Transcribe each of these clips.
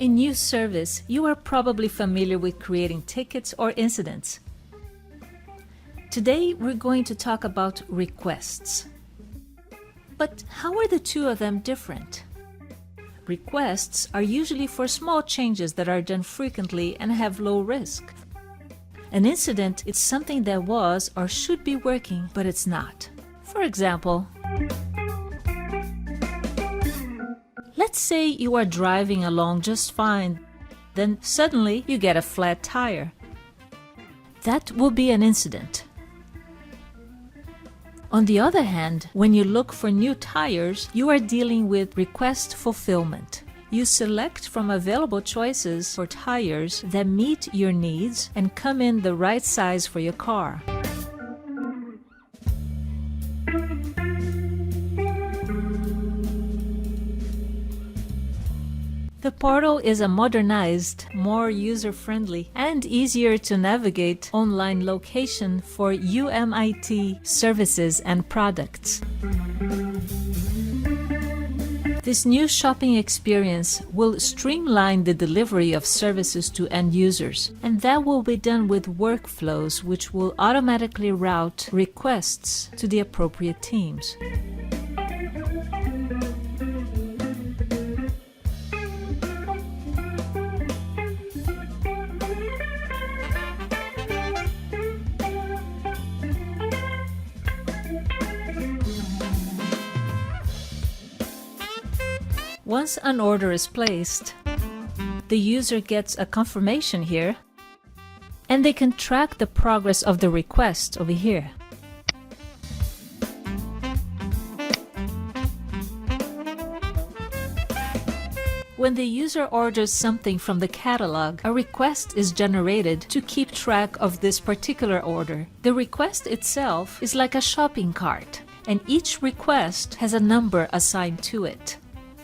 In UService, you are probably familiar with creating tickets or incidents. Today, we're going to talk about requests. But how are the two of them different? Requests are usually for small changes that are done frequently and have low risk. An incident is something that was or should be working, but it's not. For example, let's say you are driving along just fine, then suddenly you get a flat tire. That will be an incident. On the other hand, when you look for new tires, you are dealing with request fulfillment. You select from available choices for tires that meet your needs and come in the right size for your car. The portal is a modernized, more user-friendly, and easier to navigate online location for UMIT services and products. This new shopping experience will streamline the delivery of services to end users, and that will be done with workflows which will automatically route requests to the appropriate teams. Once an order is placed, the user gets a confirmation here, and they can track the progress of the request over here. When the user orders something from the catalog, a request is generated to keep track of this particular order. The request itself is like a shopping cart, and each request has a number assigned to it.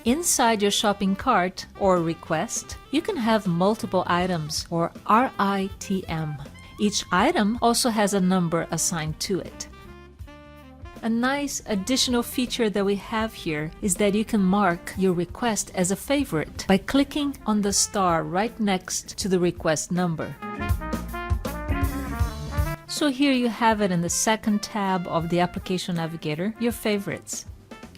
Inside your shopping cart or request, you can have multiple items or RITM. Each item also has a number assigned to it. A nice additional feature that we have here is that you can mark your request as a favorite by clicking on the star right next to the request number. So here you have it in the second tab of the application navigator, your favorites.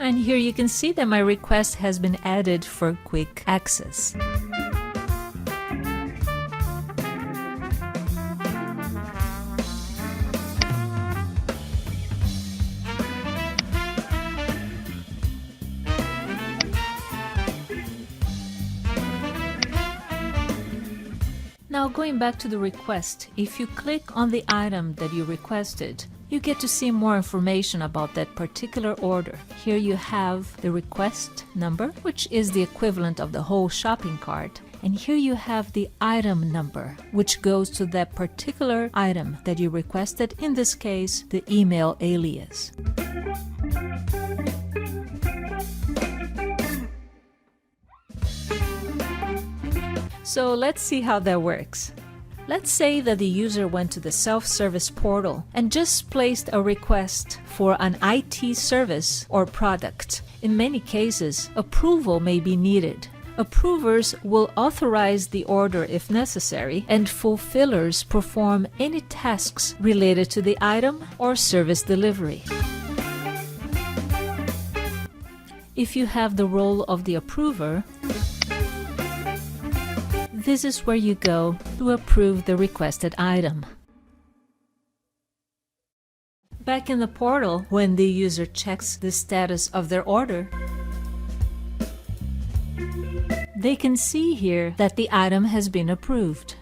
And here you can see that my request has been added for quick access. Now going back to the request, if you click on the item that you requested, you get to see more information about that particular order. Here you have the request number, which is the equivalent of the whole shopping cart. And here you have the item number, which goes to that particular item that you requested, in this case, the email alias. So let's see how that works. Let's say that the user went to the self-service portal and just placed a request for an IT service or product. In many cases, approval may be needed. Approvers will authorize the order if necessary, and fulfillers perform any tasks related to the item or service delivery. If you have the role of the approver, this is where you go to approve the requested item. Back in the portal, when the user checks the status of their order, they can see here that the item has been approved.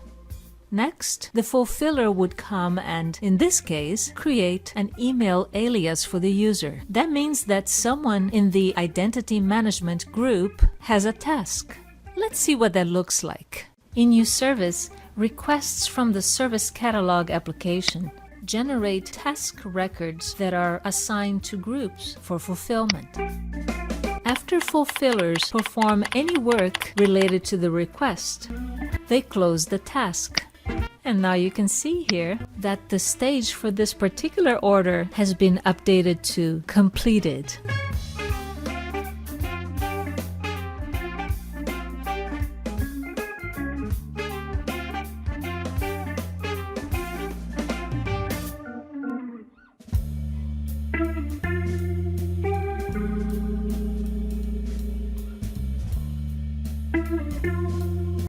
Next, the fulfiller would come and, in this case, create an email alias for the user. That means that someone in the identity management group has a task. Let's see what that looks like. In UService, requests from the Service Catalog application generate task records that are assigned to groups for fulfillment. After fulfillers perform any work related to the request, they close the task. And now you can see here that the stage for this particular order has been updated to completed.